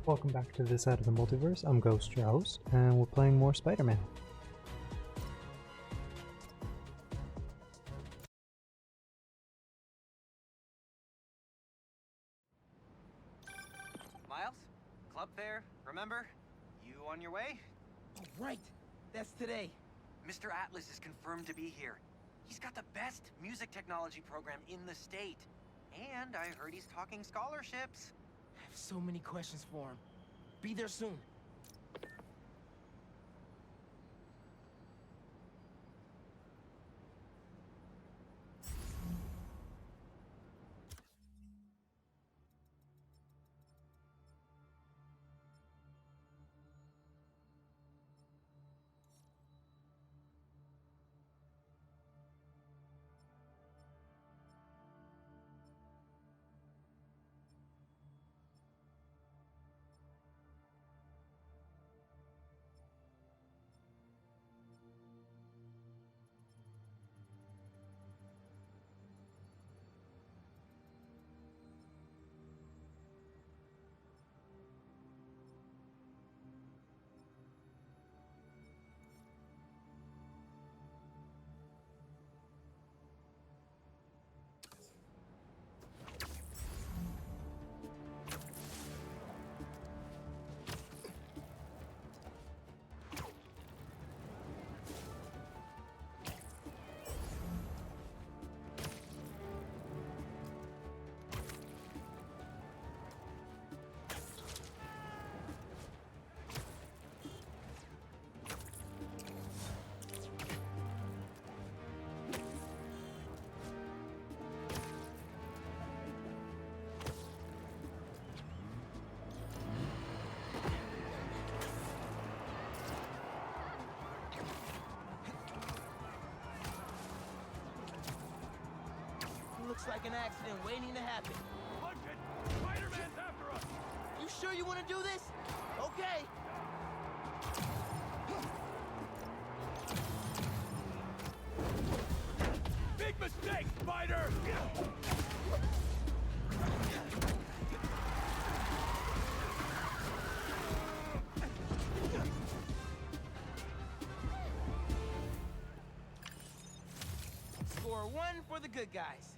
Welcome back to this side of the multiverse. I'm Ghost, your host, and we're playing more Spider-Man. Miles? Club fair, remember? You on your way? Oh, right. That's today. Mr. Atlas is confirmed to be here. He's got the best music technology program in the state. And I heard he's talking scholarships. I have so many questions for him. Be there soon. Looks like an accident waiting to happen. Punch it! Spider-Man's after us! You sure you want to do this? Okay. Big mistake, Spider! 4-1 for the good guys.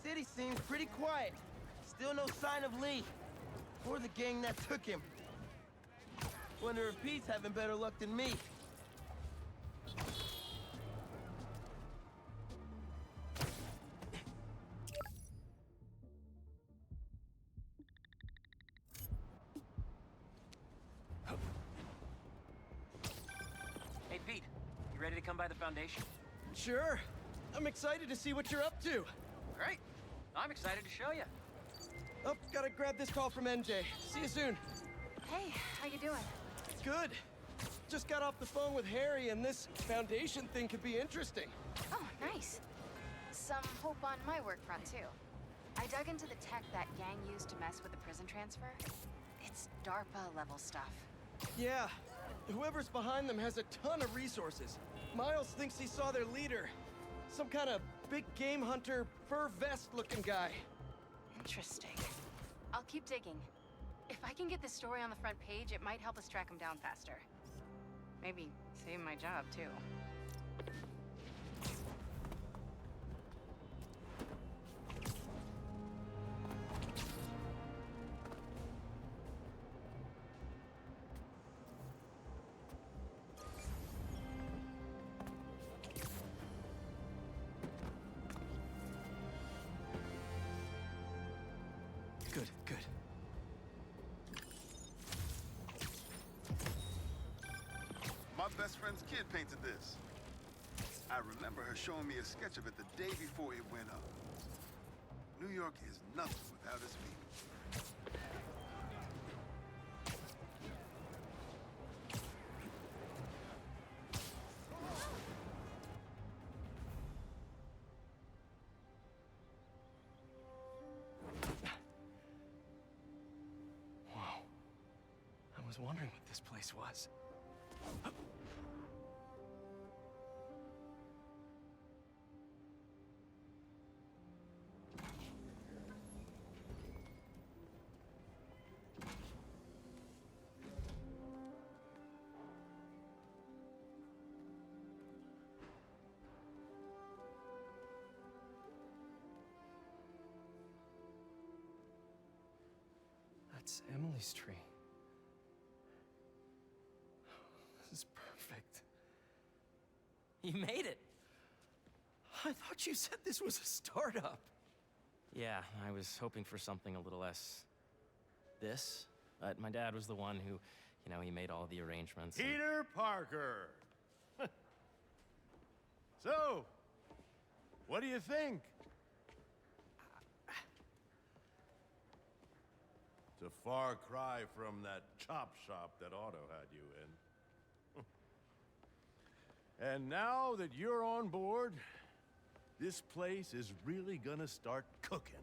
City seems pretty quiet. Still no sign of Lee. Or the gang that took him. Wonder if Pete's having better luck than me. Hey, Pete, you ready to come by the Foundation? Sure. I'm excited to see what you're up to. Great. I'm excited to show you. Oh, gotta grab this call from NJ. See you soon. Hey, how you doing? Good. Just got off the phone with Harry, and this Foundation thing could be interesting. Oh, nice. Some hope on my work front, too. I dug into the tech that gang used to mess with the prison transfer. It's DARPA-level stuff. Yeah. Whoever's behind them has a ton of resources. Miles thinks he saw their leader. Some kind of big game hunter, fur vest-looking guy. Interesting. I'll keep digging. If I can get this story on the front page, it might help us track him down faster. Maybe save my job, too. Good, good. My best friend's kid painted this. I remember her showing me a sketch of it the day before it went up. New York is nothing without its people. was wondering what this place was. That's Emily's tree. This is perfect. You made it! I thought you said this was a startup. Yeah, I was hoping for something a little less... this. But my dad was the one who, he made all the arrangements. and- Peter Parker! So, what do you think? It's a far cry from that chop shop that Otto had you in. And now that you're on board, this place is really gonna start cooking.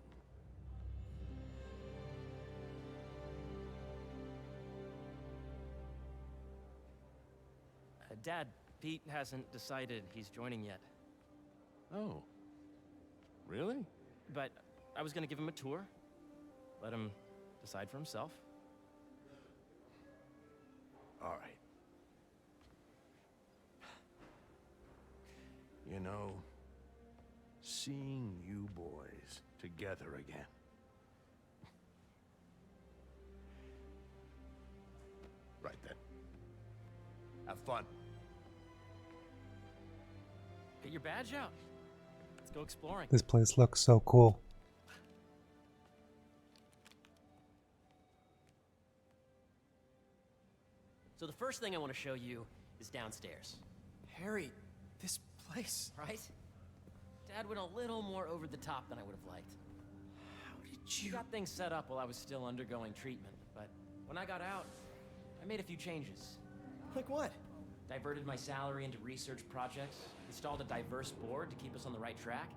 Dad, Pete hasn't decided he's joining yet. Oh. Really? But I was gonna give him a tour. Let him decide for himself. All right. You know, seeing you boys together again. Right then. Have fun. Get your badge out. Let's go exploring. This place looks so cool. So the first thing I want to show you is downstairs. Harry, this place. Right? Dad went a little more over the top than I would have liked. How did He you... got things set up while I was still undergoing treatment, but when I got out, I made a few changes. Like what? Diverted my salary into research projects, installed a diverse board to keep us on the right track,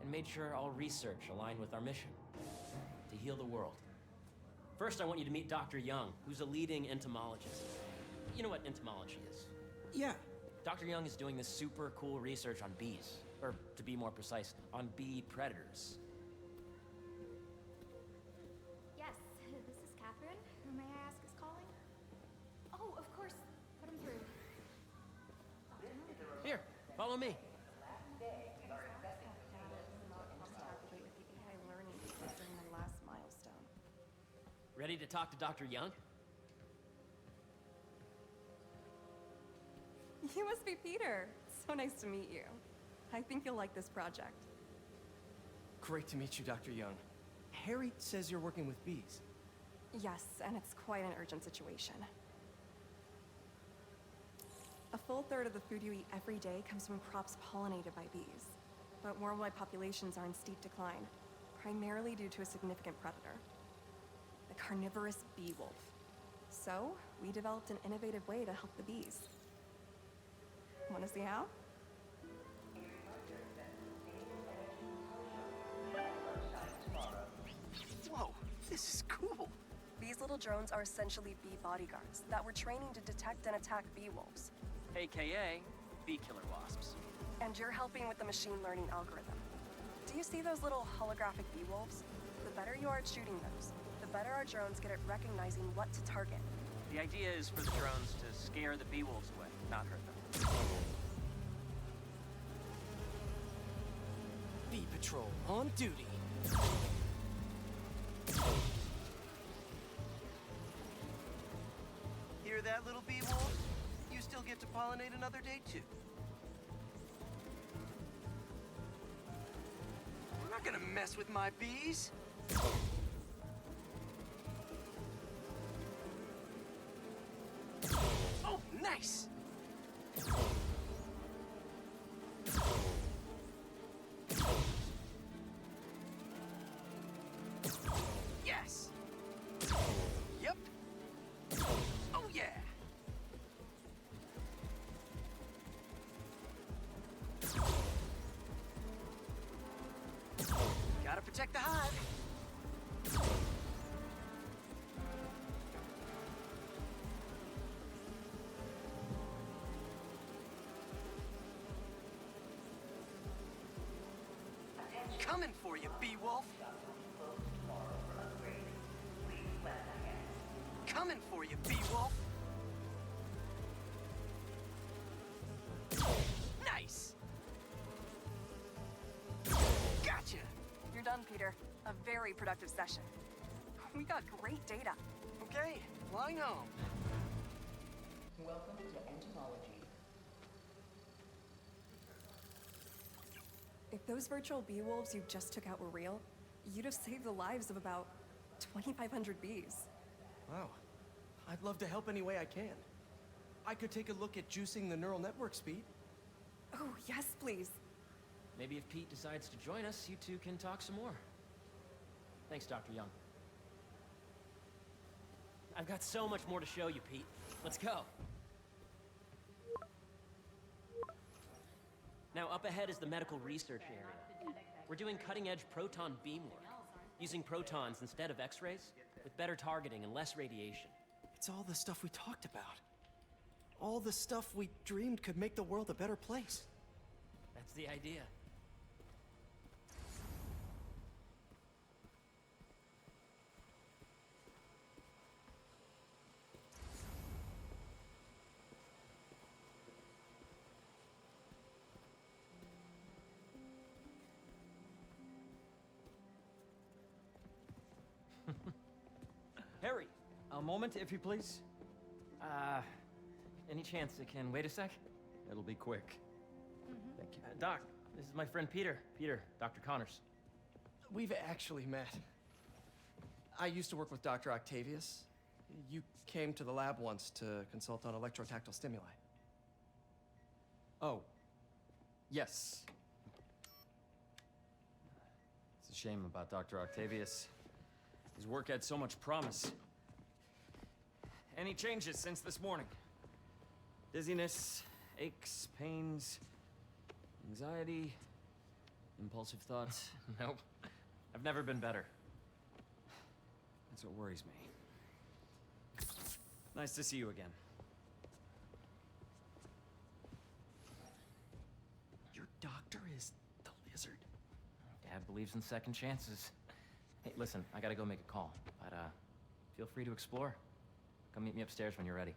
and made sure all research aligned with our mission, to heal the world. First, I want you to meet Dr. Young, who's a leading entomologist. You know what entomology is? Yeah. Dr. Young is doing this super cool research on bees, or to be more precise, on bee predators. Yes, this is Catherine. Who may I ask is calling? Oh, of course. Put him through. Here, follow me. Ready to talk to Dr. Young? You must be Peter. So nice to meet you. I think you'll like this project. Great to meet you, Dr. Young. Harry says you're working with bees. Yes, and it's quite an urgent situation. A full third of the food you eat every day comes from crops pollinated by bees. But worldwide populations are in steep decline, primarily due to a significant predator. The carnivorous bee wolf. So, we developed an innovative way to help the bees. Want to see how? Whoa, this is cool. These little drones are essentially bee bodyguards that we're training to detect and attack bee wolves. AKA bee killer wasps. And you're helping with the machine learning algorithm. Do you see those little holographic bee wolves? The better you are at shooting those, the better our drones get at recognizing what to target. The idea is for the drones to scare the bee wolves away, not hurt them. Bee Patrol on duty. Hear that, little bee wolf? You still get to pollinate another day, too. You're not gonna mess with my bees. Oh, nice! Yes! Yep! Oh, yeah! Gotta protect the hive. Coming for you, Beowulf. Coming for you, Beowulf. Nice. Gotcha. You're done, Peter. A very productive session. We got great data. Okay, flying home. Welcome to entomology. If those virtual bee wolves you just took out were real, you'd have saved the lives of about 2,500 bees. Wow. I'd love to help any way I can. I could take a look at juicing the neural network speed. Oh, yes, please. Maybe if Pete decides to join us, you two can talk some more. Thanks, Dr. Young. I've got so much more to show you, Pete. Let's go. Now, up ahead is the medical research area. We're doing cutting-edge proton beam work, using protons instead of X-rays, with better targeting and less radiation. It's all the stuff we talked about. All the stuff we dreamed could make the world a better place. That's the idea. Harry, A moment, if you please. any chance it can wait a sec? It'll be quick. Thank you. Doc, this is my friend Peter. Peter, Dr. Connors. We've actually met. I used to work with Dr. Octavius. You came to the lab once to consult on electrotactile stimuli. Oh. Yes. It's a shame about Dr. Octavius. His work had so much promise. Any changes since this morning? Dizziness, aches, pains, anxiety, impulsive thoughts. Nope. I've never been better. That's what worries me. Nice to see you again. Your doctor is the lizard. Dad believes in second chances. Hey, listen, I gotta go make a call, but feel free to explore. Come meet me upstairs when you're ready.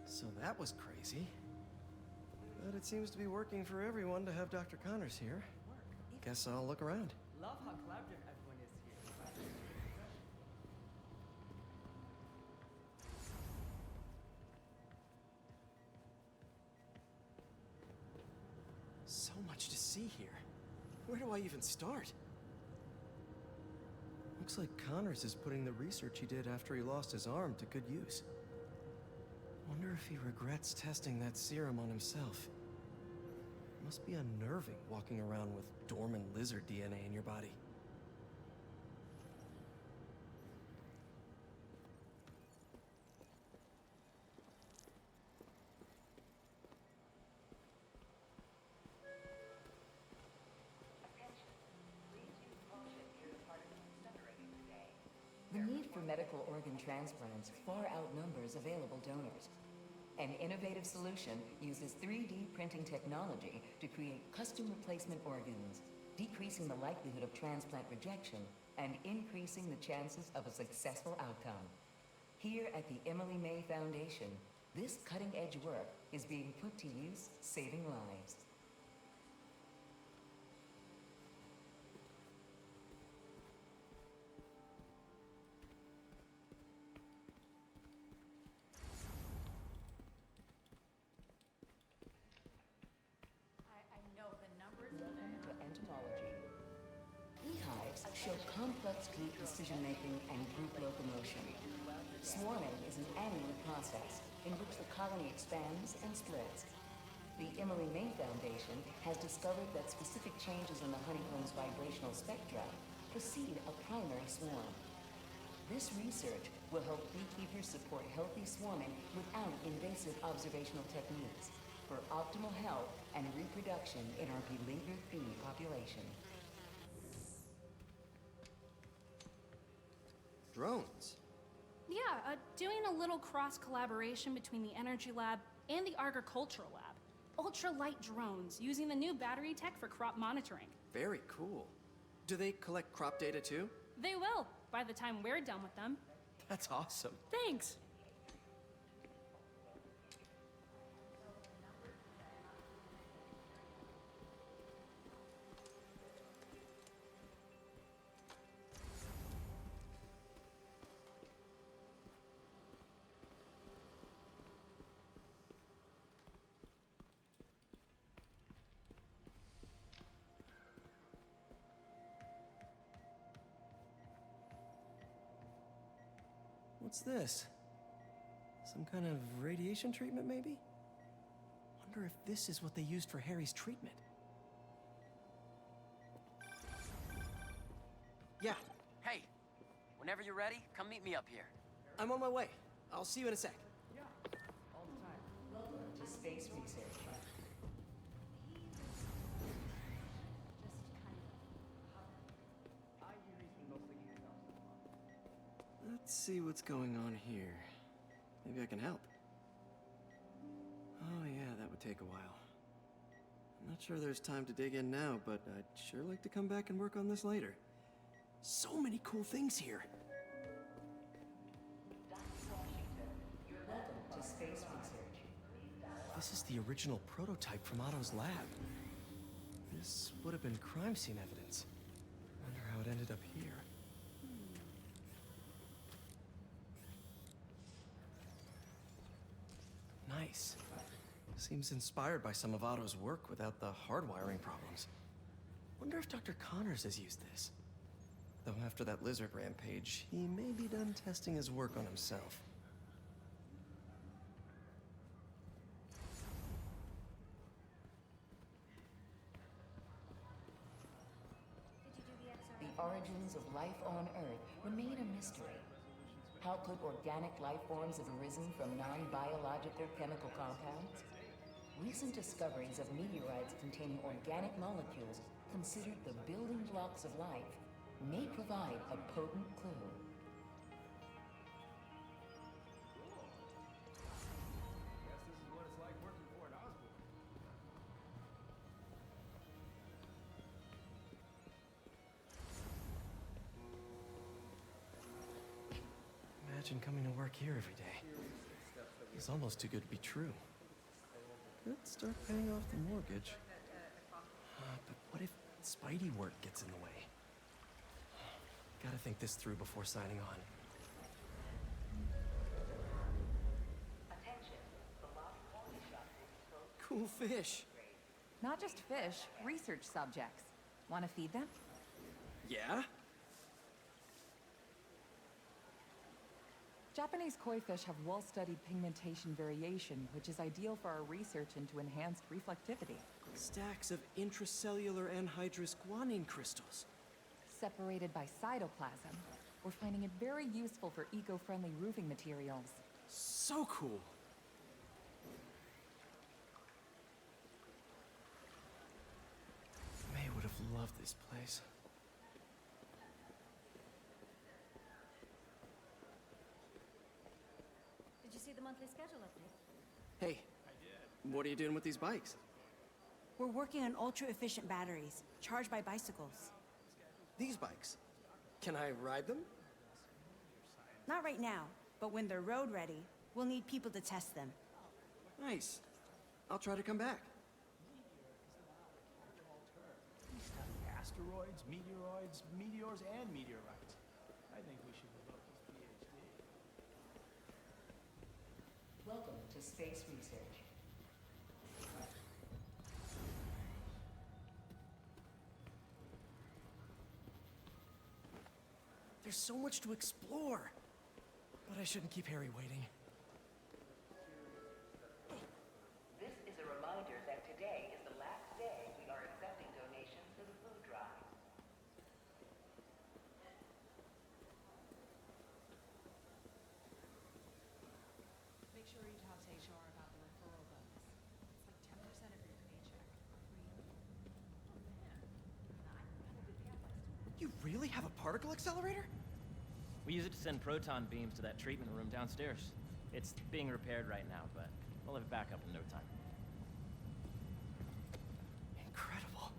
So that was crazy. But it seems to be working for everyone to have Dr. Connors here. Guess I'll look around. Love how collaborative everyone is here. So much to see here. Where do I even start? Looks like Connors is putting the research he did after he lost his arm to good use. Wonder if he regrets testing that serum on himself. Must be unnerving walking around with dormant lizard DNA in your body. The need for medical organ transplants far outnumbers available donors. An innovative solution uses 3D printing technology to create custom replacement organs, decreasing the likelihood of transplant rejection and increasing the chances of a successful outcome. Here at the Emily May Foundation, this cutting-edge work is being put to use, saving lives. Beehives show complex group decision-making and group locomotion. Swarming is an annual process in which the colony expands and splits. The Emily May Foundation has discovered that specific changes in the honeycomb's vibrational spectra precede a primary swarm. This research will help beekeepers support healthy swarming without invasive observational techniques for optimal health and reproduction in our beleaguered bee population. Drones? Yeah, doing a little cross-collaboration between the Energy Lab and the Agricultural Lab. Ultra-light drones, using the new battery tech for crop monitoring. Very cool. Do they collect crop data too? They will, by the time we're done with them. That's awesome. Thanks. What's this? Some kind of radiation treatment, maybe? Wonder if this is what they used for Harry's treatment. Yeah, Hey, whenever you're ready, come meet me up here. I'm on my way. I'll see you in a sec. All the time. Welcome to Space Research. Let's see what's going on here. Maybe I can help. Oh yeah, that would take a while. I'm not sure there's time to dig in now, but I'd sure like to come back and work on this later. So many cool things here. Welcome to Space Research. This is the original prototype from Otto's lab. This would have been crime scene evidence. Wonder how it ended up here. Nice. Seems inspired by some of Otto's work without the hardwiring problems. Wonder if Dr. Connors has used this. Though after that lizard rampage, he may be done testing his work on himself. The origins of life on Earth remain a mystery. How could organic life forms have arisen from non-biological chemical compounds? Recent discoveries of meteorites containing organic molecules considered the building blocks of life may provide a potent clue. Imagine coming to work here every day. It's almost too good to be true. Could start paying off the mortgage. But what if Spidey work gets in the way? Gotta think this through before signing on. Cool fish. Not just fish, research subjects. Want to feed them? Yeah? Japanese koi fish have well-studied pigmentation variation, which is ideal for our research into enhanced reflectivity. Stacks of intracellular anhydrous guanine crystals. Separated by cytoplasm, we're finding it very useful for eco-friendly roofing materials. So cool. May would have loved this place. Did you see the monthly schedule update? Hey, what are you doing with these bikes? We're working on ultra-efficient batteries, charged by bicycles. These bikes? Can I ride them? Not right now, but when they're road ready, we'll need people to test them. Nice. I'll try to come back. Asteroids, meteoroids, meteors, and meteorites. I think we should revoke his PhD. Welcome to Space Research. There's so much to explore. But I shouldn't keep Harry waiting. This is a reminder that today is the last day we are accepting donations for the food drive. Make sure you talk to HR about the referral bonus. It's like 10% of your paycheck. You really have a particle accelerator? We use it to send proton beams to that treatment room downstairs. It's being repaired right now, but we'll have it back up in no time. Incredible.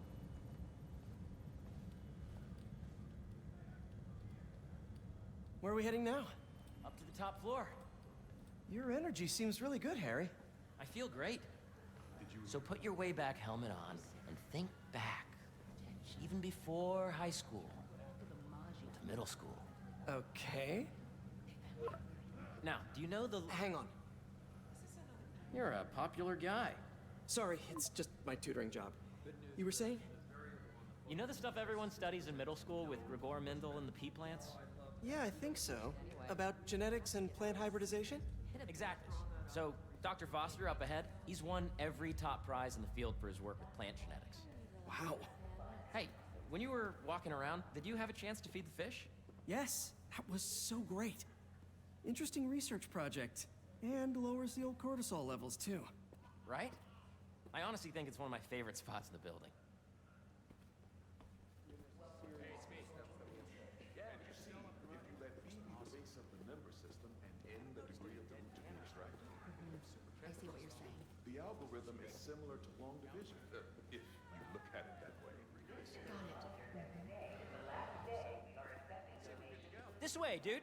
Where are we heading now? Up to the top floor. Your energy seems really good, Harry. I feel great. So put your way back helmet on and think back. Even before high school. To middle school. Okay. Now, do you know the... Hang on. You're a popular guy. Sorry, it's just my tutoring job. You were saying? You know the stuff everyone studies in middle school with Gregor Mendel and the pea plants? Yeah, I think so. About genetics and plant hybridization? Exactly. So, Dr. Foster up ahead, he's won every top prize in the field for his work with plant genetics. Wow. Hey, when you were walking around, did you have a chance to feed the fish? Yes, that was so great. Interesting research project. And lowers the old cortisol levels, too. Right? I honestly think it's one of my favorite spots in the building. I see what you're saying. The algorithm is similar to long division, if you look at it that way. This way, dude.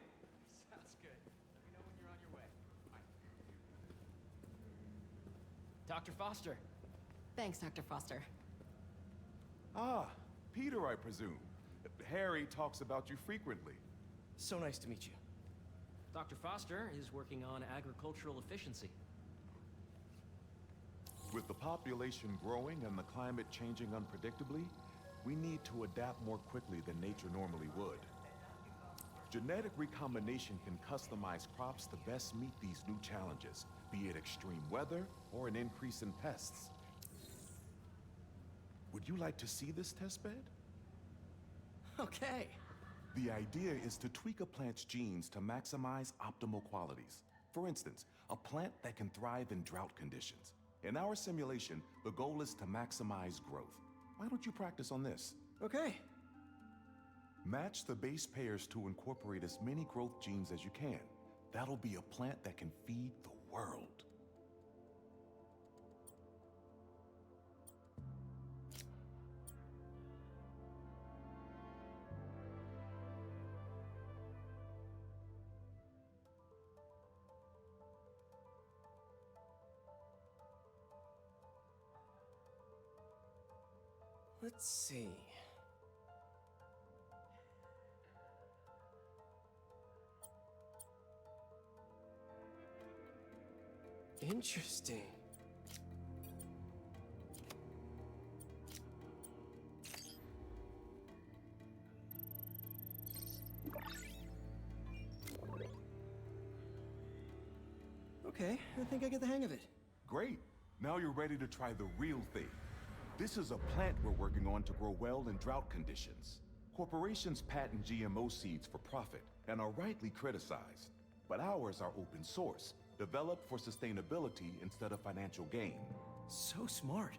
Sounds good. Let me know when you're on your way. Dr. Foster. Thanks, Dr. Foster. Ah, Peter, I presume. Harry talks about you frequently. So nice to meet you. Dr. Foster is working on agricultural efficiency. With the population growing and the climate changing unpredictably, we need to adapt more quickly than nature normally would. Genetic recombination can customize crops to best meet these new challenges, be it extreme weather or an increase in pests. Would you like to see this testbed? Okay. The idea is to tweak a plant's genes to maximize optimal qualities. For instance, a plant that can thrive in drought conditions. In our simulation, the goal is to maximize growth. Why don't you practice on this? Okay. Match the base pairs to incorporate as many growth genes as you can. That'll be a plant that can feed the world. Let's see. Interesting. Okay, I think I get the hang of it. Great. Now you're ready to try the real thing. This is a plant we're working on to grow well in drought conditions. Corporations patent GMO seeds for profit and are rightly criticized. But ours are open source, developed for sustainability instead of financial gain. So smart.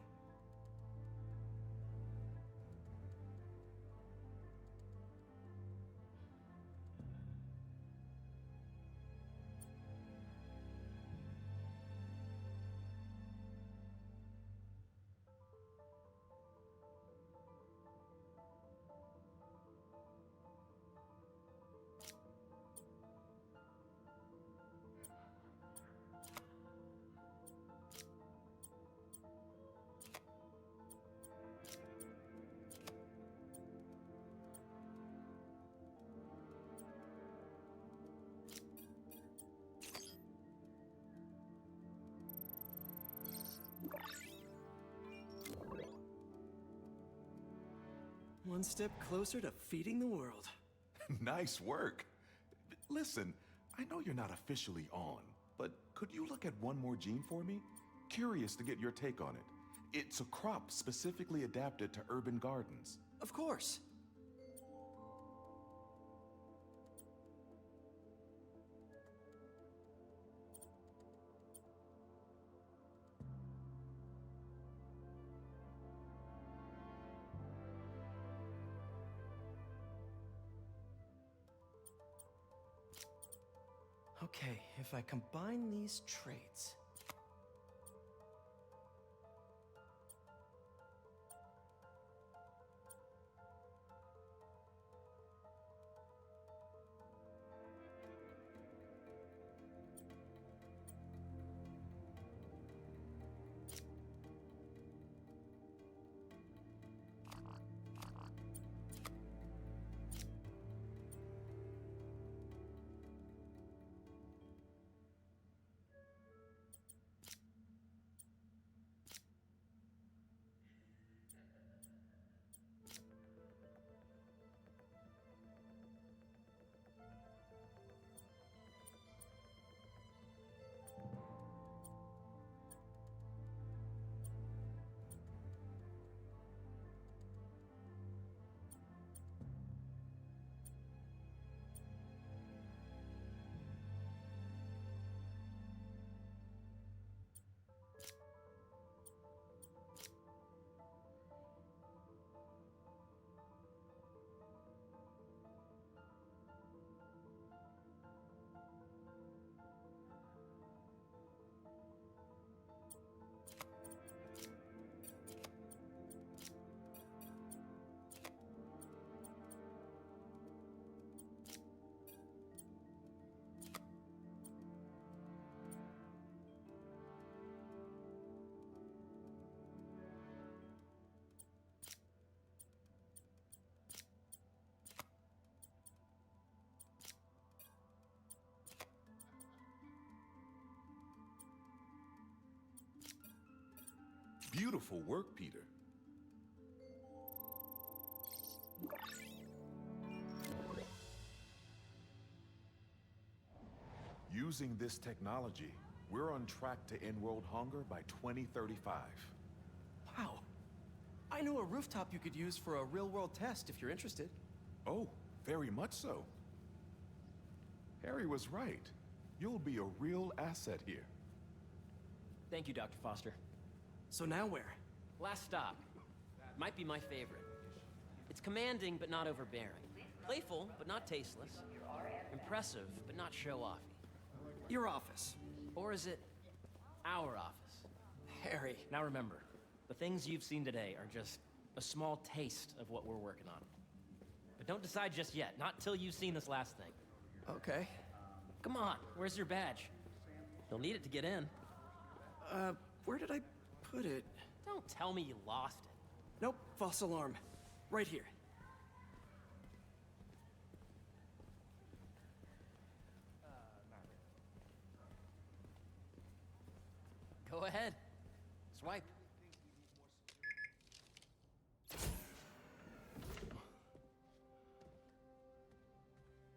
One step closer to feeding the world. Nice work. Listen, I know you're not officially on, but could you look at one more gene for me? Curious to get your take on it. It's a crop specifically adapted to urban gardens. Of course. Okay, if I combine these traits... Beautiful work, Peter. Using this technology, we're on track to end world hunger by 2035. Wow. I know a rooftop you could use for a real-world test if you're interested. Oh, very much so. Harry was right. You'll be a real asset here. Thank you, Dr. Foster. So now where? Last stop. Might be my favorite. It's commanding, but not overbearing. Playful, but not tasteless. Impressive, but not show-offy. Your office. Or is it our office? Harry. Now remember, the things you've seen today are just a small taste of what we're working on. But don't decide just yet, not till you've seen this last thing. Okay. Come on, where's your badge? You'll need it to get in. Where did I put it? Don't tell me you lost it. Nope, false alarm. Right here. Go ahead. Swipe.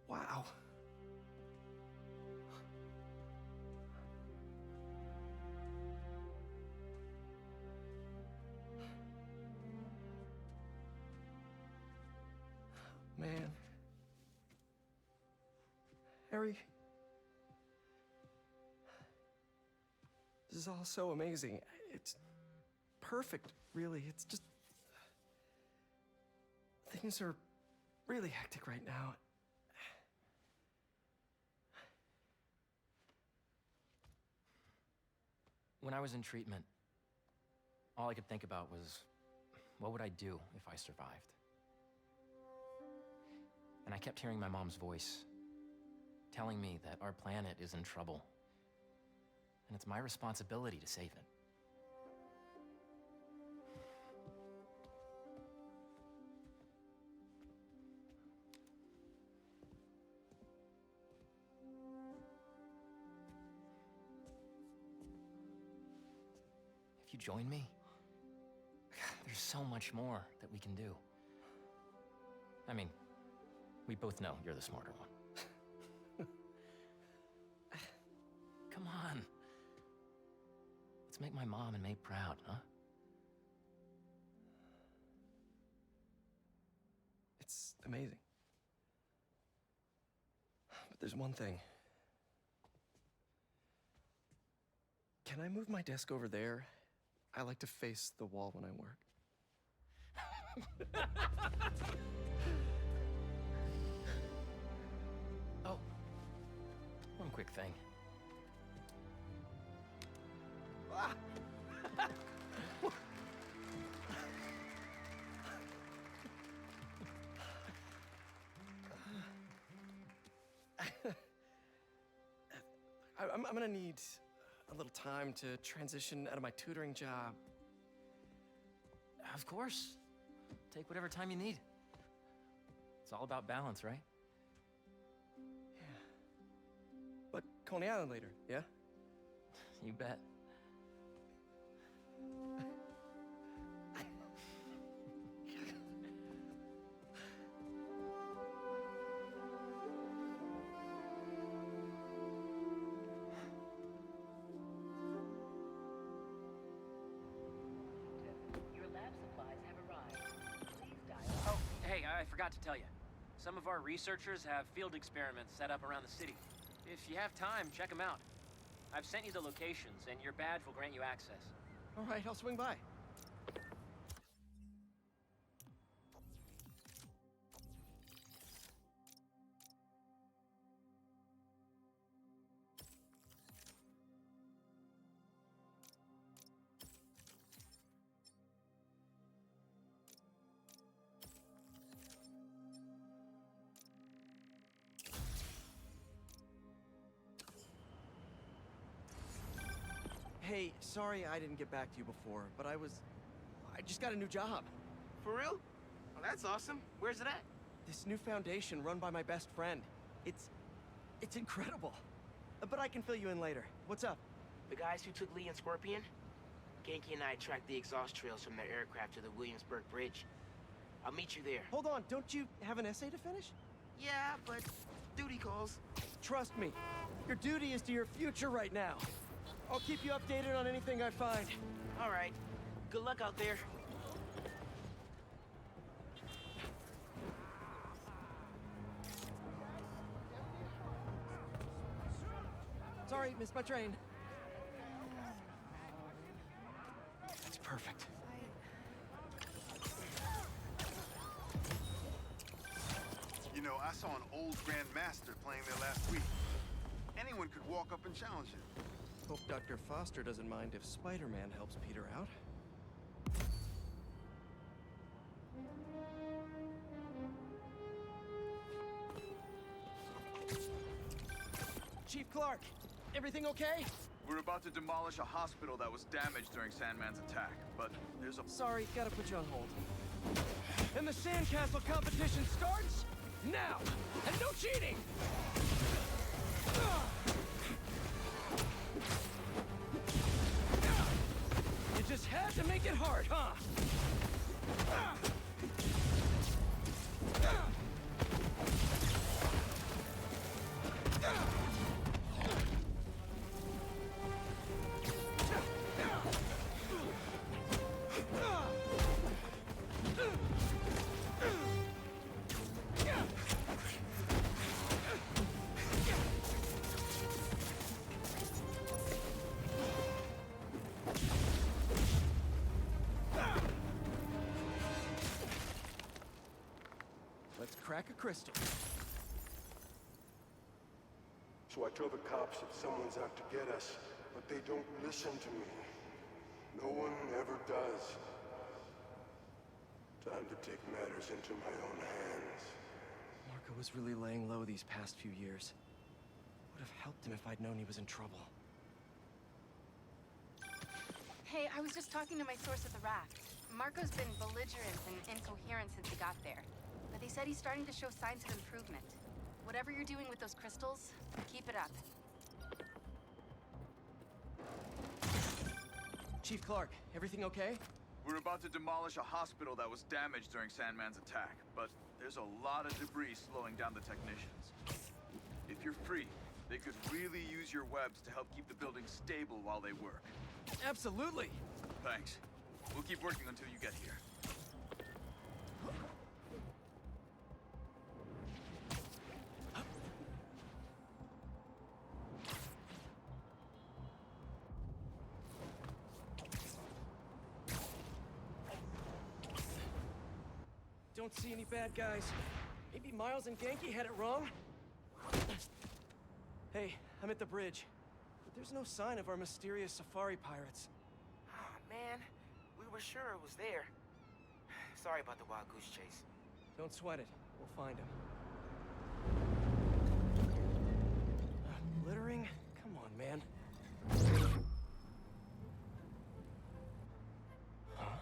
Wow. Man. Harry. This is all so amazing. It's perfect, really. It's just... Things are really hectic right now. When I was in treatment, all I could think about was, what would I do if I survived? And I kept hearing my mom's voice, telling me that our planet is in trouble, and it's my responsibility to save it. If you join me, there's so much more that we can do. I mean, we both know you're the smarter one. Come on. Let's make my mom and May proud, huh? It's amazing. But there's one thing. Can I move my desk over there? I like to face the wall when I work. Oh. One quick thing. Ah! I'm gonna need a little time to transition out of my tutoring job. Of course. Take whatever time you need. It's all about balance, right? But Coney Island later, yeah? You bet. Your lab supplies have arrived. Please dial. Oh, hey, I forgot to tell you. Some of our researchers have field experiments set up around the city. If you have time, check them out. I've sent you the locations, and your badge will grant you access. All right, I'll swing by. Hey, sorry I didn't get back to you before, but I just got a new job. For real? Well, that's awesome. Where's it at? This new foundation run by my best friend. It's incredible. But I can fill you in later. What's up? The guys who took Lee and Scorpion? Genki and I tracked the exhaust trails from their aircraft to the Williamsburg Bridge. I'll meet you there. Hold on, don't you have an essay to finish? Yeah, but duty calls. Trust me, your duty is to your future right now. I'll keep you updated on anything I find. All right. Good luck out there. Sorry, missed my train. That's perfect. You know, I saw an old Grand Master playing there last week. Anyone could walk up and challenge him. Hope Dr. Foster doesn't mind if Spider-Man helps Peter out. Chief Clark, everything okay? We're about to demolish a hospital that was damaged during Sandman's attack, but there's a... Sorry, gotta put you on hold. And the sandcastle competition starts now! And no cheating! You just had to make it hard, huh? Let's crack a crystal. So I tell the cops that someone's out to get us, but they don't listen to me. No one ever does. Time to take matters into my own hands. Marco was really laying low these past few years. Would have helped him if I'd known he was in trouble. Hey, I was just talking to my source at the raft. Marco's been belligerent and incoherent since he got there. But they said he's starting to show signs of improvement. Whatever you're doing with those crystals, keep it up. Chief Clark, everything okay? We're about to demolish a hospital that was damaged during Sandman's attack, but there's a lot of debris slowing down the technicians. If you're free, they could really use your webs to help keep the building stable while they work. Absolutely! Thanks. We'll keep working until you get here. Don't see any bad guys. Maybe Miles and Genki had it wrong? Hey, I'm at the bridge. But there's no sign of our mysterious safari pirates. Oh, man. We were sure it was there. Sorry about the wild goose chase. Don't sweat it. We'll find him. Littering? Come on, man. Huh?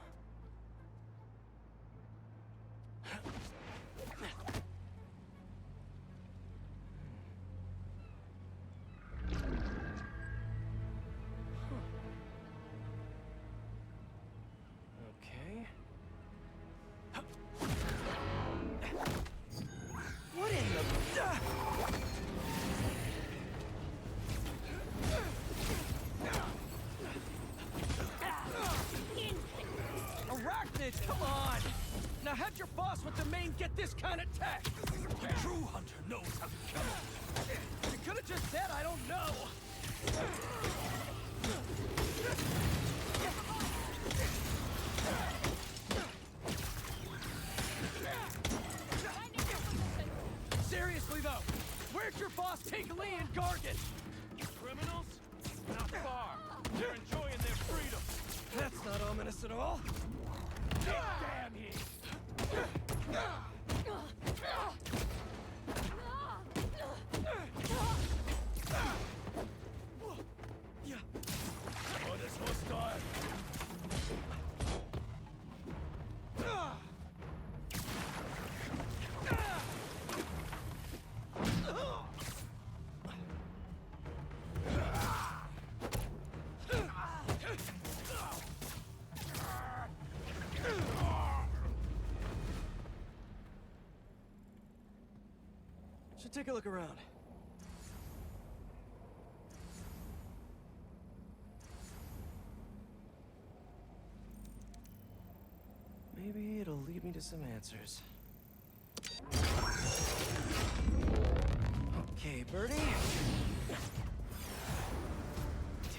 Okay. What in the... Arachnids, come on! Now have your boss with the main get this kind of tech! A true hunter knows how to kill him. You could have just said I don't know! Seriously though, where'd your boss take Lee and Gargan? Criminals? Not far. They're enjoying their freedom. That's not ominous at all. Damn him! What is hostile? Should take a look around. Maybe it'll lead me to some answers. Okay, Birdie.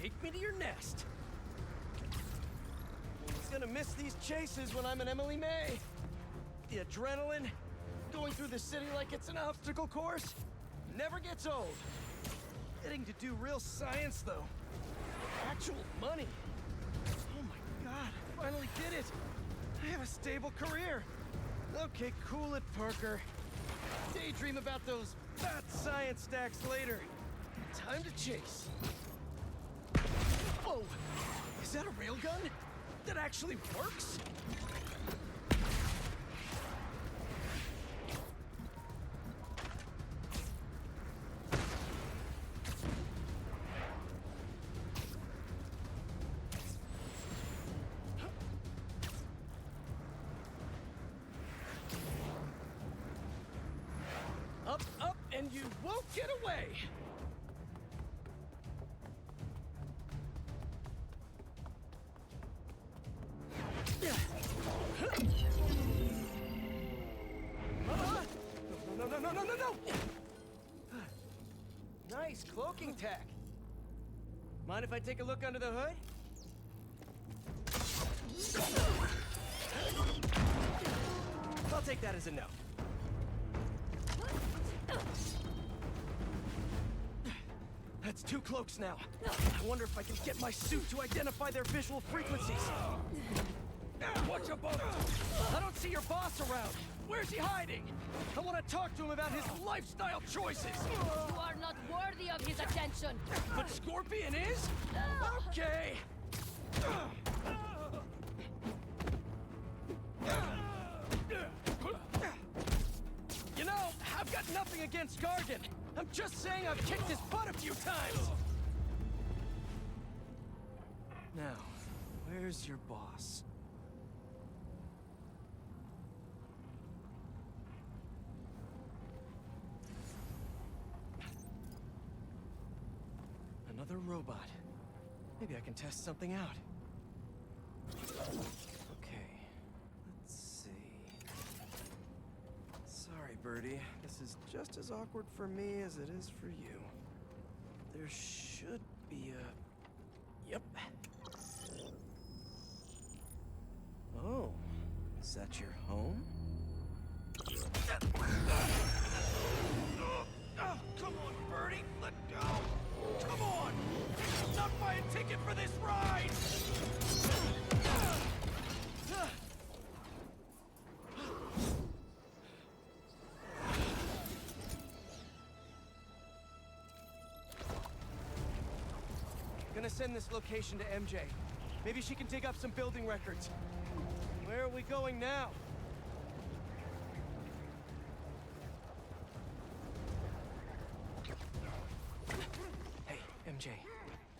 Take me to your nest. It's gonna miss these chases when I'm an Emily May. The adrenaline, going through the city like it's an obstacle course, never gets old. Getting to do real science, though. Actual money. Oh my god, I finally did it. I have a stable career. Okay, cool it, Parker. Daydream about those fat science stacks later. Time to chase. Whoa! Is that a railgun? That actually works? Up, up, and you won't get away! No, no, no, no, no, no! Nice cloaking tech. Mind if I take a look under the hood? I'll take that as a no. That's 2 cloaks now. I wonder if I can get my suit to identify their visual frequencies. Watch your boat! I don't see your boss around. Where's he hiding? I want to talk to him about his lifestyle choices. You are not worthy of his attention. But Scorpion is? Okay. You know, I've got nothing against Gargan. I'm just saying I've kicked his butt a few times. Now, where's your boss? Another robot. Maybe I can test something out. Okay, let's see. Sorry, Birdie. This is just as awkward for me as it is for you. There should be a... Yep. Oh, is that your home? Oh, come on, Birdie, let go! not buy a ticket for this ride! Gonna send this location to MJ. Maybe she can dig up some building records. Where are we going now? Hey, MJ.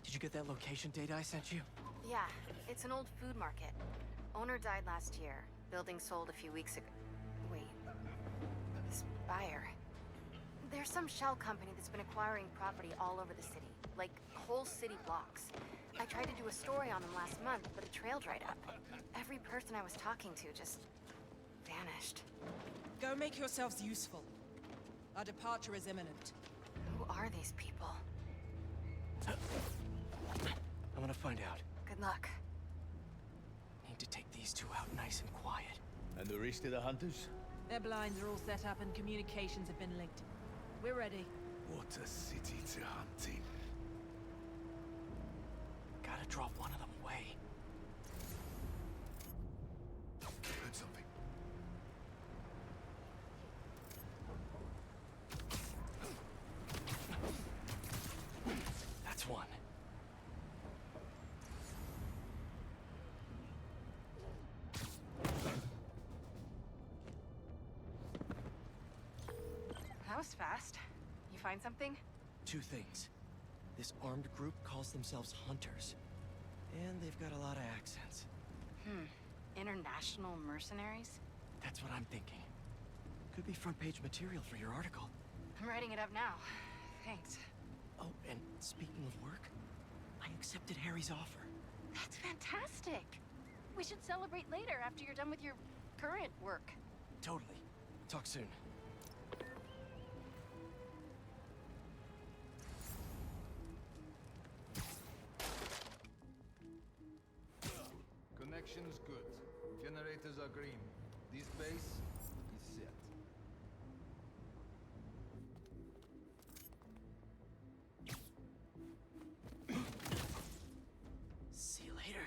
Did you get that location data I sent you? Yeah, it's an old food market. Owner died last year. Building sold a few weeks ago. Wait. This buyer. There's some shell company that's been acquiring property all over the city. Like, whole city blocks. I tried to do a story on them last month, but a trail dried up. Every person I was talking to just vanished. Go make yourselves useful. Our departure is imminent. Who are these people? I'm gonna find out. Good luck. Need to take these two out nice and quiet. And the rest of the hunters? Their blinds are all set up and communications have been linked. We're ready. What a city to hunt in. Gotta draw one of them away. Heard something. That's one. That was fast. You find something? Two things. This armed group calls themselves Hunters. And they've got a lot of accents. International mercenaries? That's what I'm thinking. Could be front page material for your article. I'm writing it up now. Thanks. Oh, and speaking of work, I accepted Harry's offer. That's fantastic. We should celebrate later after you're done with your current work. Totally. Talk soon. Connection's good. Generators are green. This base is set. See you later.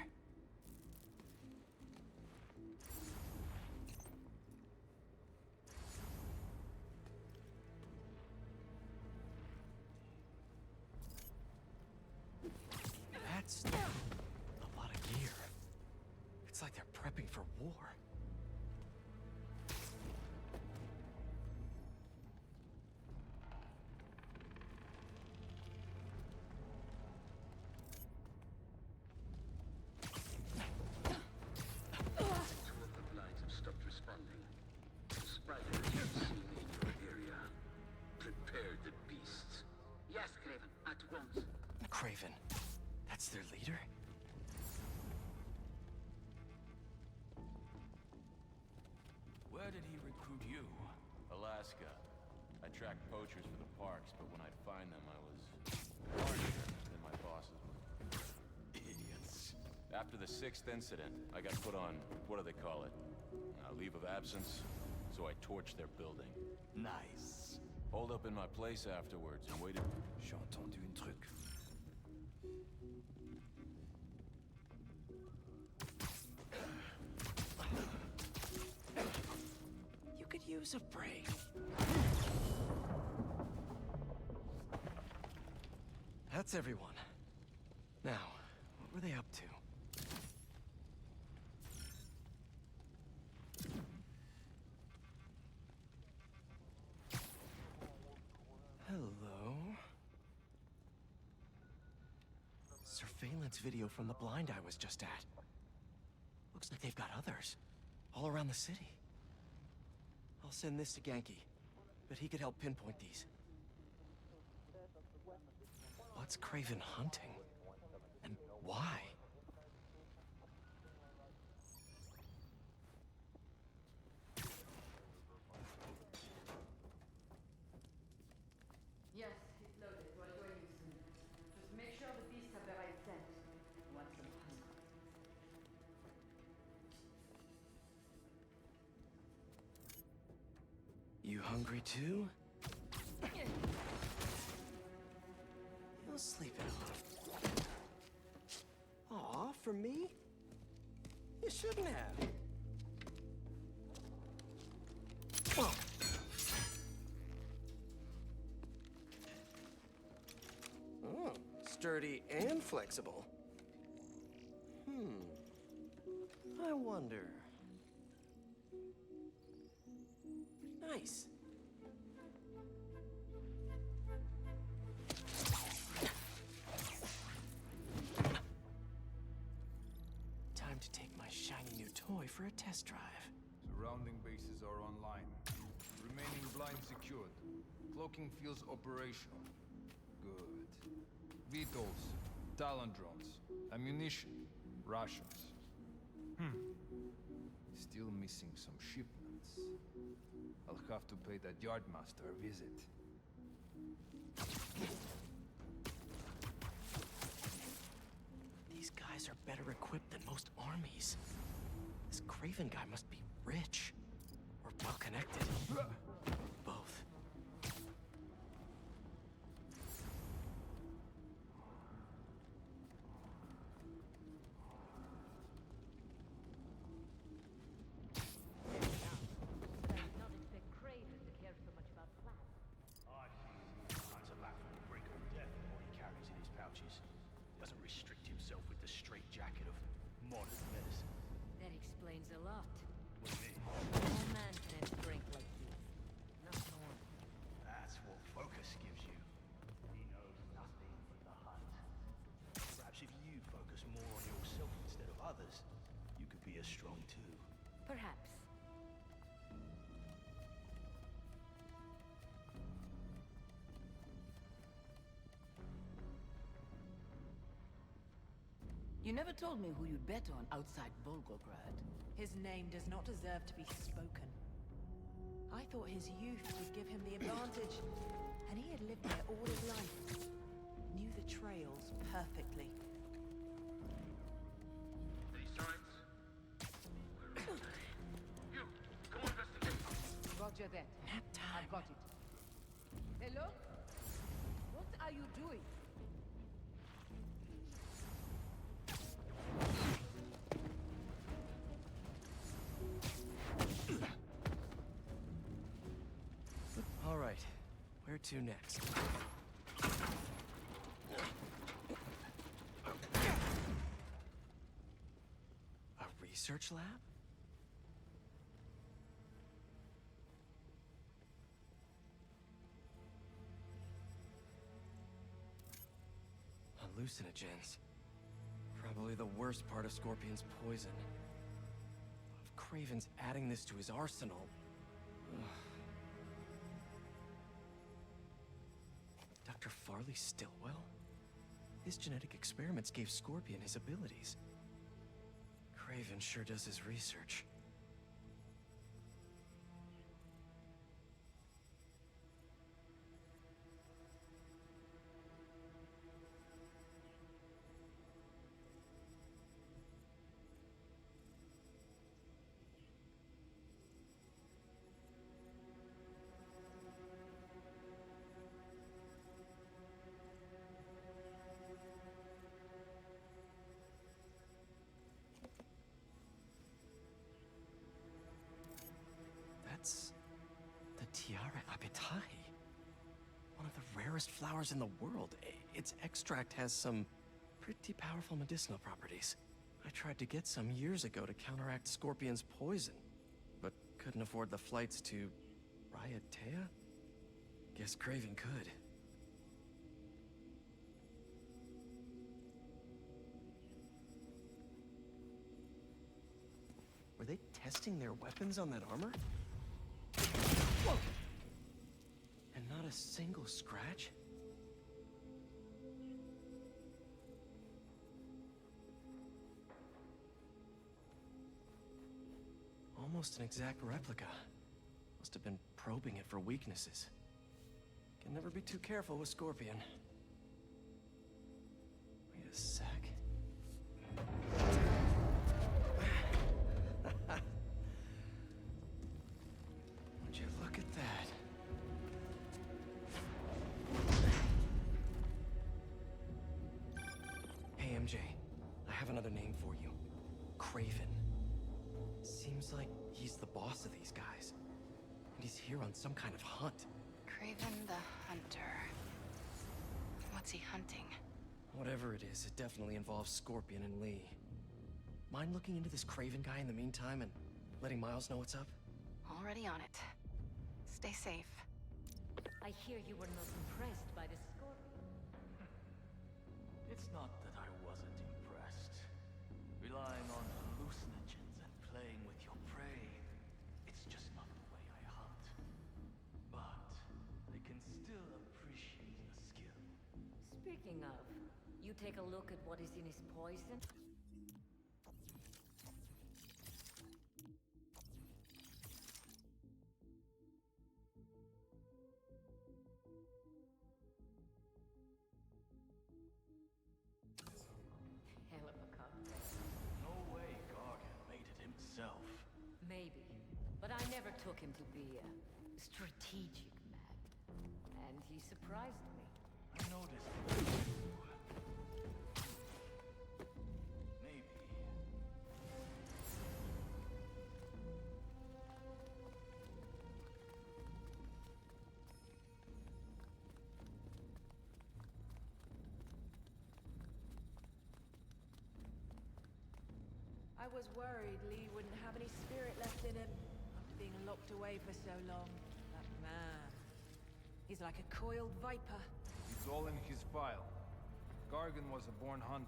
That's a lot of gear. It's like they're prepping for war. Two of the blinds have stopped responding. Spiders have seen in your area. Prepare the beasts. Yes, Craven, at once. Craven. That's their leader? Where did he recruit you? Alaska. I tracked poachers for the parks, but when I'd find them, I was harsher than my bosses were. Idiots. After the 6th incident, I got put on, what do they call it? Leave of absence. So I torched their building. Nice. Holed up in my place afterwards and waited. J'ai entendu un truc. You could use a break. That's everyone. Now, what were they up to? Hello? Surveillance video from the blind I was just at. Looks like they've got others. All around the city. I'll send this to Genki, but he could help pinpoint these. What's Craven hunting? And why? Yes, it's loaded. We'll join you soon. Just make sure the beasts have the right scent. Want some hunt. You hungry too? You'll sleep it off. for me? You shouldn't have. Whoa. Oh, sturdy and flexible. I wonder. Nice. Time to take my shiny new toy for a test drive. Surrounding bases are online. Remaining blind secured. Cloaking fields operational. Good. VTOLs, Talon drones, ammunition, rations. Still missing some shipments. I'll have to pay that yardmaster a visit. These guys are better equipped than most armies. This Craven guy must be rich. Or well-connected. Both. Doesn't restrict himself with the straitjacket of modern medicine. That explains a lot. What do you mean? No man can have strength like his. Not normal. That's what focus gives you. He knows nothing but the hunt. Perhaps if you focus more on yourself instead of others, you could be as strong too. Perhaps. You never told me who you'd bet on outside Volgograd. His name does not deserve to be spoken. I thought his youth would give him the advantage, and he had lived there all his life. Knew the trails perfectly. Any signs? You, go investigate. Roger that. I got it. Hello? What are you doing? All right, where to next? A research lab? Hallucinogens. Probably the worst part of Scorpion's poison. If Craven's adding this to his arsenal... Ugh. Dr. Farley Stillwell? His genetic experiments gave Scorpion his abilities. Craven sure does his research. That's the Tiara Apitai. One of the rarest flowers in the world. Its extract has some pretty powerful medicinal properties. I tried to get some years ago to counteract Scorpion's poison, but couldn't afford the flights to Raiatea? Guess Craven could. Were they testing their weapons on that armor? Whoa! And not a single scratch? Almost an exact replica. Must have been probing it for weaknesses. Can never be too careful with Scorpion. Wait a sec. Would you look at that? Hey, MJ. I have an another name for you. Craven. Seems like he's the boss of these guys. And he's here on some kind of hunt. Craven the Hunter. What's he hunting? Whatever it is, it definitely involves Scorpion and Lee. Mind looking into this Craven guy in the meantime and letting Miles know what's up? Already on it. Stay safe. I hear you were not impressed by the Scorpion. It's not that I wasn't impressed. Relying on hallucinogens and playing with your prey, it's just not the way I hunt. But I can still appreciate the skill. Speaking of, you take a look at what is in his poison? Hell of a cocktail. No way Gargan made it himself. Maybe, but I never took him to be a strategic man. And he surprised me. I noticed. Maybe. I was worried Lee wouldn't have any spirit left in him after being locked away for so long. That man. He's like a coiled viper. It's all in his file. Gargan was a born hunter.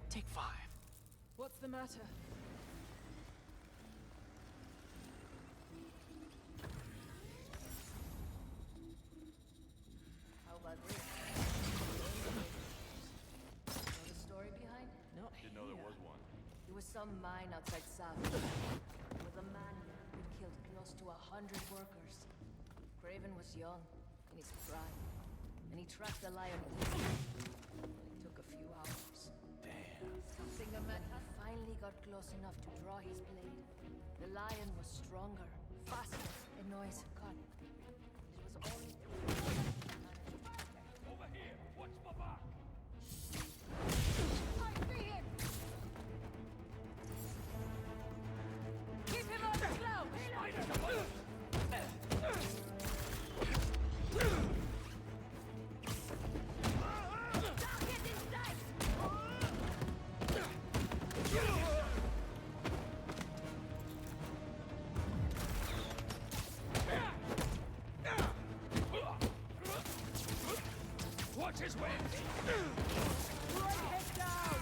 Take 5. What's the matter? How about this? Know the story behind it? Not Didn't know there was one. There was some mine outside South. There was a man who killed close to 100 workers. Craven was young, in his prime, and he tracked the lion easy. It took a few hours. Damn. Something a man finally got close enough to draw his blade. The lion was stronger, faster, and noise caught it. It was only Over here! Watch my back! I see him! Keep him on the slow! Target in sight! Watch his wings! Right head down!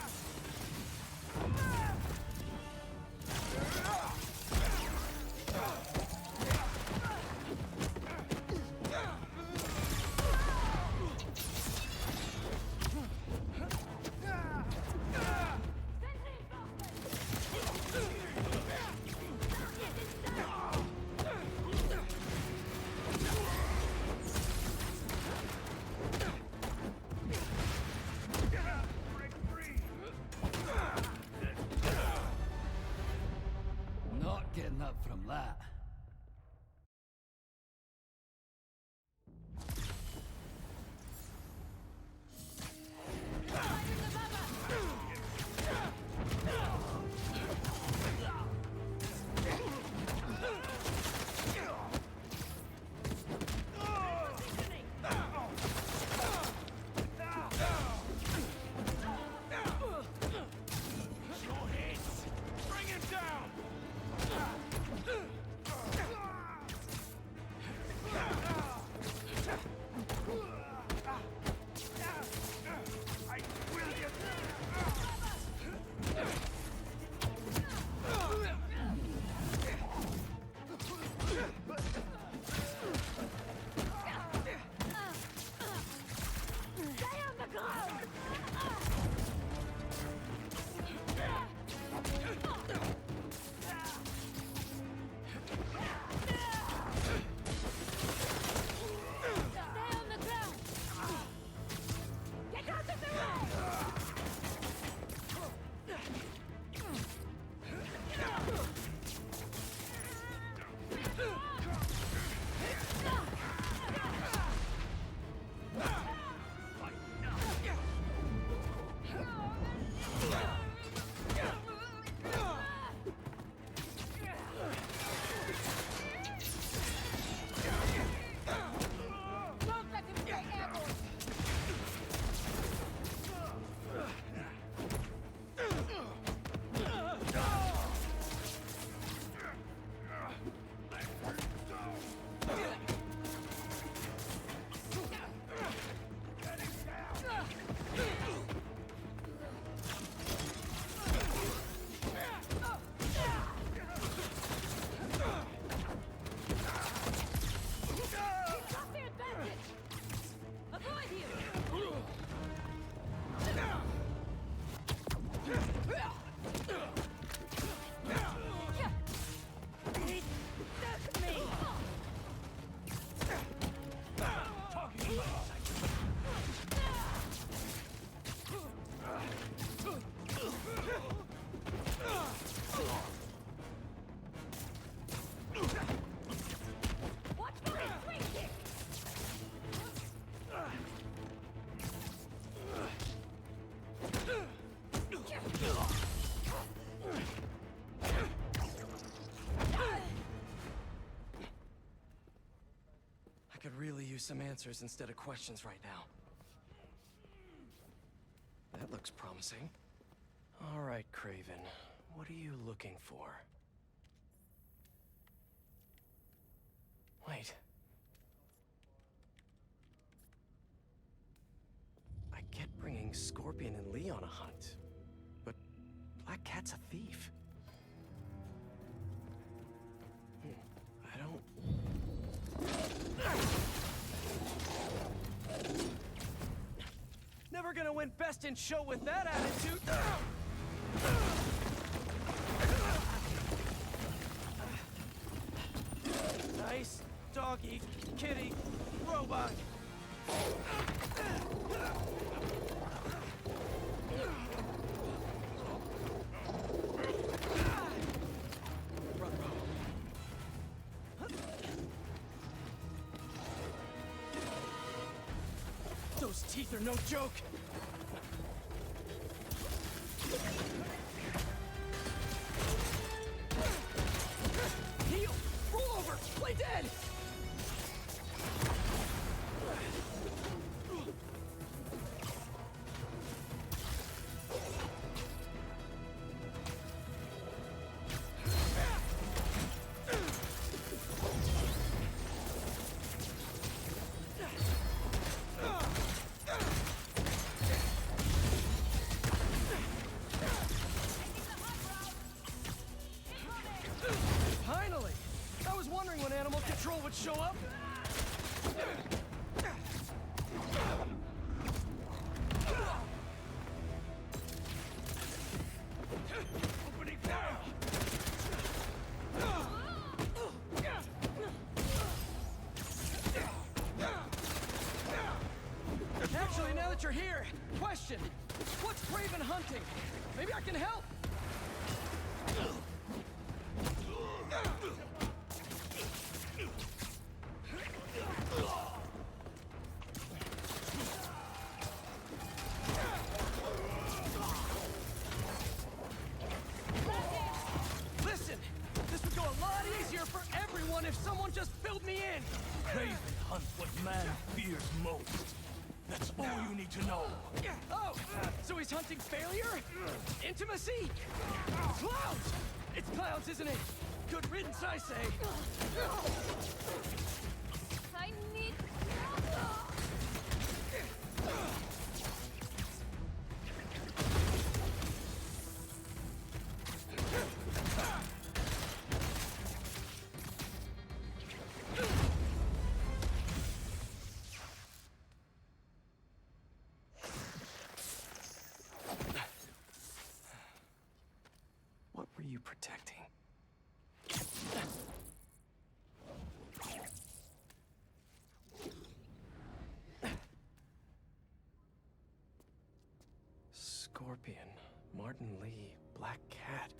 Not getting up from that. Your heads! Bring him down! use some answers instead of questions right now. That looks promising. All right, Craven. What are you looking for? Wait. I get bringing Scorpion and Lee on a hunt, but Black Cat's a thief. I don't... Never gonna win Best in Show with that attitude! Nice doggy, kitty, robot. Those teeth are no joke. Heal! Roll over! Play dead! Finally! I was wondering when Animal Control would show up. Opening fire! Actually, now that you're here, question. What's Craven hunting? Maybe I can help. Listen, this would go a lot easier for everyone if someone just filled me in. Craven hunts what man fears most. That's all you need to know. Oh, so he's hunting failure? Intimacy? Clowns! It's clowns, isn't it? Good riddance, I say. I need... What were you protecting? Scorpion, Martin Lee, Black Cat.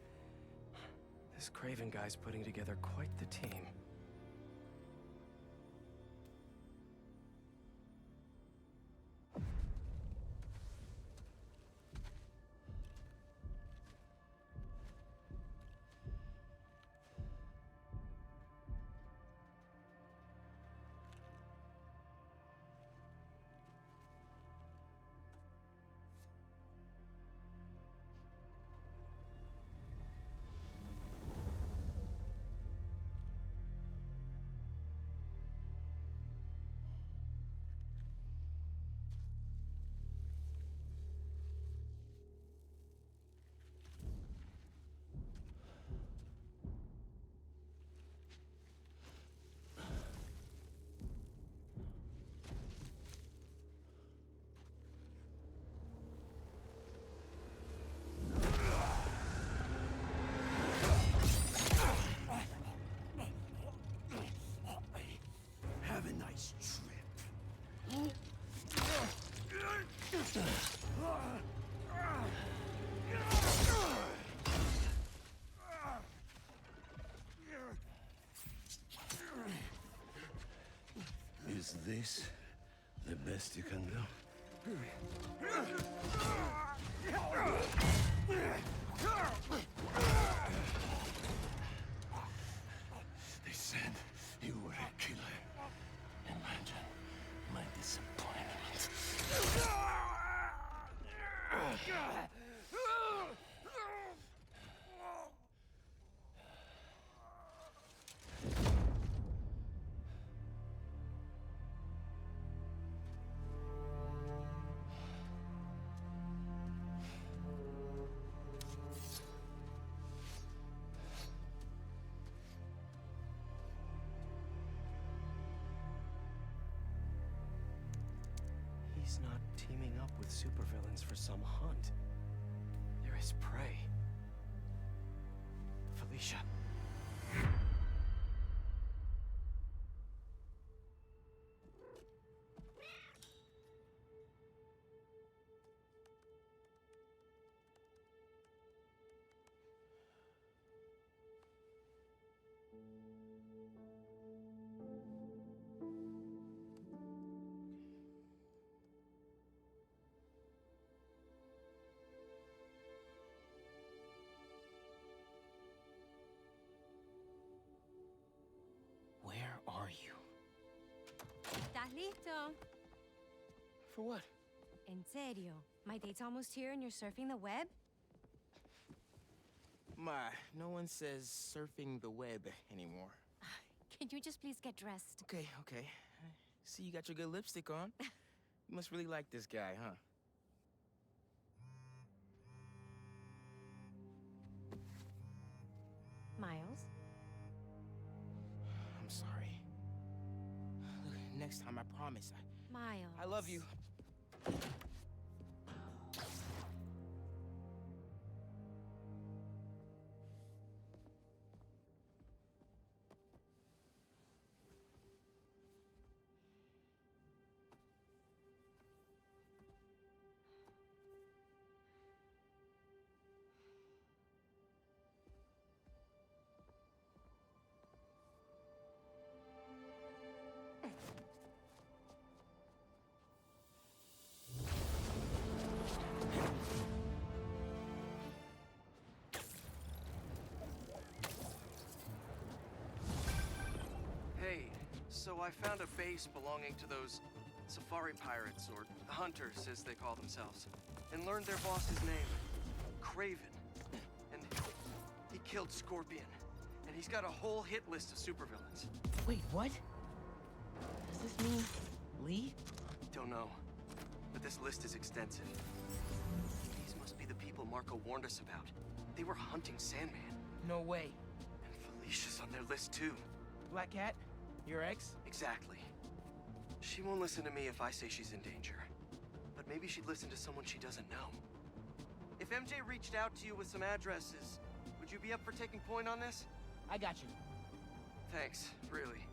This Craven guy's putting together quite the team. Have a nice trip. Is this the best you can do? They said you were a killer. Imagine supervillains for some hunt. There is prey. Felicia. Where are you? ¿Estás listo? For what? En serio? My date's almost here and you're surfing the web? Ma, no one says surfing the web anymore. Can you just please get dressed? Okay, okay. See, you got your good lipstick on. You must really like this guy, huh? Miles? I'm sorry. Look, next time, I promise. Miles. I love you. Hey, so I found a base belonging to those safari pirates, or hunters as they call themselves, and learned their boss's name, Craven. And he killed Scorpion, and he's got a whole hit list of supervillains. Wait, what? Does this mean Lee? Don't know, but this list is extensive. These must be the people Marco warned us about. They were hunting Sandman. No way. And Felicia's on their list too. Black Cat? Your ex? Exactly. She won't listen to me if I say she's in danger. But maybe she'd listen to someone she doesn't know. If MJ reached out to you with some addresses, would you be up for taking point on this? I got you. Thanks, really.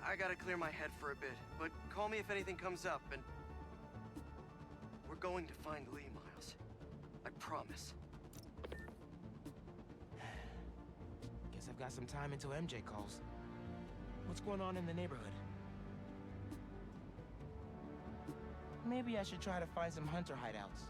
I gotta clear my head for a bit, but call me if anything comes up, and... We're going to find Lee, Miles. I promise. Guess I've got some time until MJ calls. What's going on in the neighborhood? Maybe I should try to find some hunter hideouts.